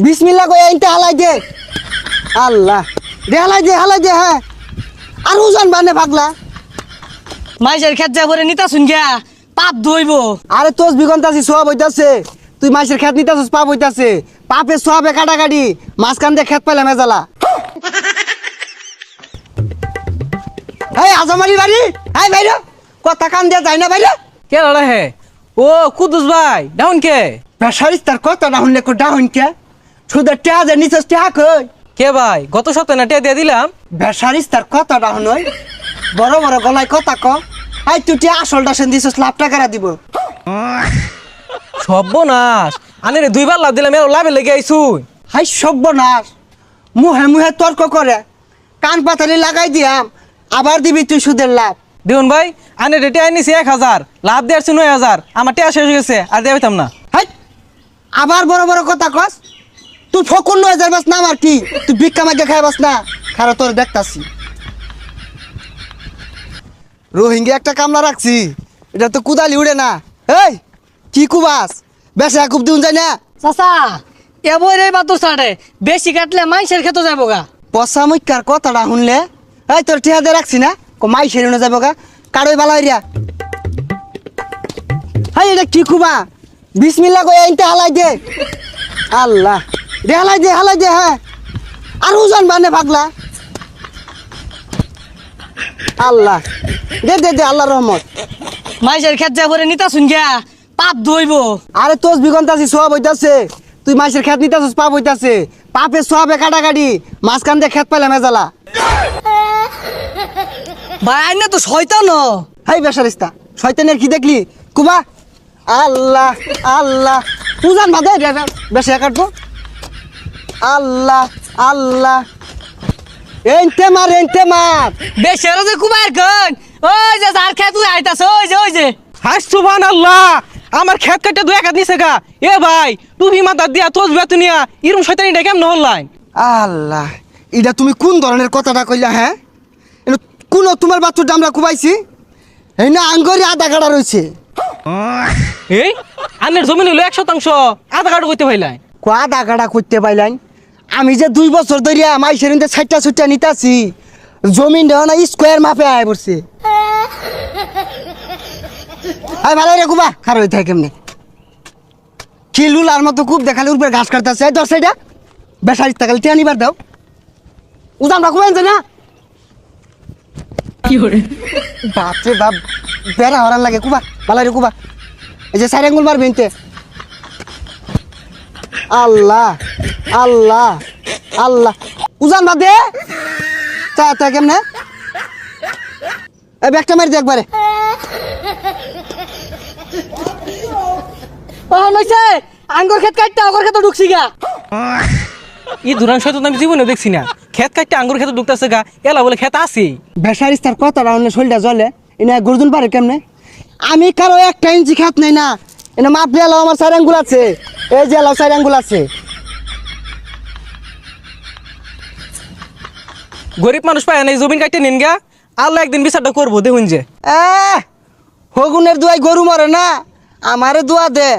বিসমিল্লাহ কই আইনতে হালাই দে। আল্লাহ দে হালাই দে হ্যাঁ। আর উজান বানে পাগলা। মাইজের খেত যা করে নিতা শুন গিয়া পাপ ধইব। আরে তোস বিগন্তাছি সওয়াব হইতাছে। তুই মাইসের খেত নিতাছস পাপ হইতাছে। পাপে সওয়াবে কাটাকাটি মাঝখান দিয়ে খেত পাইলা মেজালা। এই আজমারি বাড়ি এই বাইরে কথা কান দিয়া যায় না বাইরে। কে লড়া হে ও কুদুস ভাই ডাউন কে বেসারিস তার কথা না শুনলে কো ডাউন কে সুদের টেয়া যে নিছস টেয়া কই কে ভাই গত সপ্তাহে না টিয়া দিয়ে দিলাম। বেসারিস তার কথা ডাউন হই বড় বড় গলায় কথা ক আই তুই টিয়া আসলটা সেন দিছস লাভ টাকারা দিব। সর্বনাশ আনে দুইবার লাভ দিলাম এর লাভে লেগে আইছু। হাই সর্বনাশ মুহে মুহে তর্ক করে কান পাতালি লাগাই দিয়াম আবার দিবি তুই সুদের লাভ। দেখুন ভাই আনে রেটে আইনিছি 1000 লাভ দিয়ে আসছি 9000 আমার টিয়া শেষ হয়ে গেছে আর দিয়ে পাইতাম না। হাই আবার বড় বড় কথা কস তুই ফকুন 9000 বাস না আমার কি তুই ভিক্ষা মাগে খাই বাস না খারা তোর দেখতাছি। রোহিঙ্গা একটা কামলা রাখছি এটা তো কুদালি উড়ে না। এই কি কুবাস বেশা কুব দিউন যায় না চাচা এবরে বাতো সাড়ে বেশি কাটলে মাইসের খেতে যাবো গা। পচা মুখার কথাটা শুনলে এই তোর ঠেয়া দিয়ে রাখছি না মাই সেরে যাবো গা কারোই বালা এরিয়া। হাই এটা কি কুবা বিসমিল্লাহ কই আইনতে হালাই দে। আল্লাহ দে হালাই দে হ্যাঁ। আর উজান বানে পাগলা। আল্লাহ দে আল্লাহর রহমত। মাইসের খেত যা করে নিতা শুন গিয়া পাপ ধইব। আরে তোস বিগন্তাছি সওয়াব হইতাছে। তুই মাইসের খেত নিতাছস পাপ হইতাছে। পাপে সওয়াবে কাটাকাটি মাঝখান দিয়ে খেত পাইলা মেজালা। ভাই আইনা তো শয়তান। হাই বেসারিস্তা শয়তানের কি দেখলি কুবা। আল্লাহ আল্লাহ উজান বাদে বেশি কাটবো। আল্লাহ আল্লাহ এনতে মার বেশের যে কুমার কন ওই যে যার খেত তুই আইতাছ ওই যে হাই সুবহানাল্লাহ আমার খেত কাটে 2 টাকা দিছে গা। এ ভাই টুপি মাথা দিয়া তোজ বেতুনিয়া ইরম শয়তানি ডা কেমন হল্লাই। আল্লাহ এটা তুমি কোন ধরনের কথাটা কইলা হ্যাঁ কোন তোমার বাচ্চুর দামরা কুবাইছি এই না আঙ্গরি আধা কাটা রয়েছে। এই আনের জমি হইলো 1% আধা কাটা কইতে ভাইলাই। আধা কাটা করতে পাইলাম আমি যে 2 বছর ধরিয়া মাইসের ছাইটা ছুটটা নিতাছি জমিন দেওয়া না স্কোয়ার মাপে আয় পড়ছে। আয় ভালো রে কুবা খার হয়ে থাকে কেমনে কি লুলার মতো খুব দেখালে উপরে ঘাস কাটতেছে এই 10 সাইডা বেসারিস টাকালে টিয়া নিবার দাও উজান রাখবেন যে না কি করে বাপরে বাপ বেড়া হরান লাগে কুবা ভালো রে কুবা এই যে সাইড আঙ্গুল মারবে ইনতে। আল্লাহ আল্লাহ আল্লাহ উজান বাদে তা কেমনে এই ব্যাগটা মারি দে একবারে। ও নইছে আঙ্গুর খেত কাটতে আগর খেতে ঢুকছি গা। ই দুরান শয়তান আমি জীবনে দেখছি না। খেত কাটতে আঙ্গুর খেতে ঢুকতেছে গা এলা বলে খেত আছে। বেসারিস তার কথাটা হলে শরীরটা জ্বলে এনে গর্দুন পারে কেমনে আমি কারো 1 ইঞ্চি খাত নেই না এনে মাপ দিয়ে এলাও আমার 4 আঙ্গুল আছে এই যে এলাও 4 আঙ্গুল আছে। গরিব মানুষ পায় না এই জমিন কাটতে নিন গা আল্লাহ একদিন বিচারটা করবো দেখুন যে। হগুনের দুয়াই গরু মরে না আমারে দোয়া দে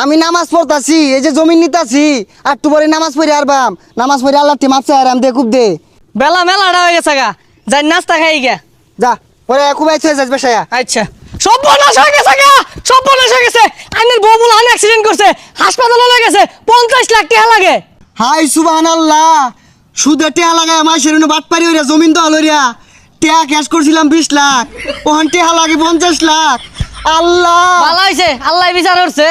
আমি নামাজ পড়তাছি এই যে জমিন নিতাছি আর একটু পরে নামাজ পড়ি আরবাম নামাজ পড়ি আল্লাহ মাপ চাই আরাম দে খুব দে। বেলা মেলাটা হয়ে গেছে গা যাই নাস্তা খাই গা যা পরে খুবাই থয়ে যাস বেসায়া। আচ্ছা সর্বনাশ হয়ে গেছে গা সর্বনাশ হয়ে গেছে আইনের বউ বলে অ্যাক্সিডেন্ট করছে হাসপাতালে লয়ে গেছে 50 লাখ টাকা লাগে। হাই সুবহানাল্লাহ সুদে টেয়া লাগায় মাইসের বাট পারি হইরা জমিন দল হইরা টেয়া ক্যাশ করছিলাম 20 লাখ ওখান টেয়া লাগে 50 লাখ। আল্লাহ ভালো হয়েছে আল্লাহ বিচার করছে।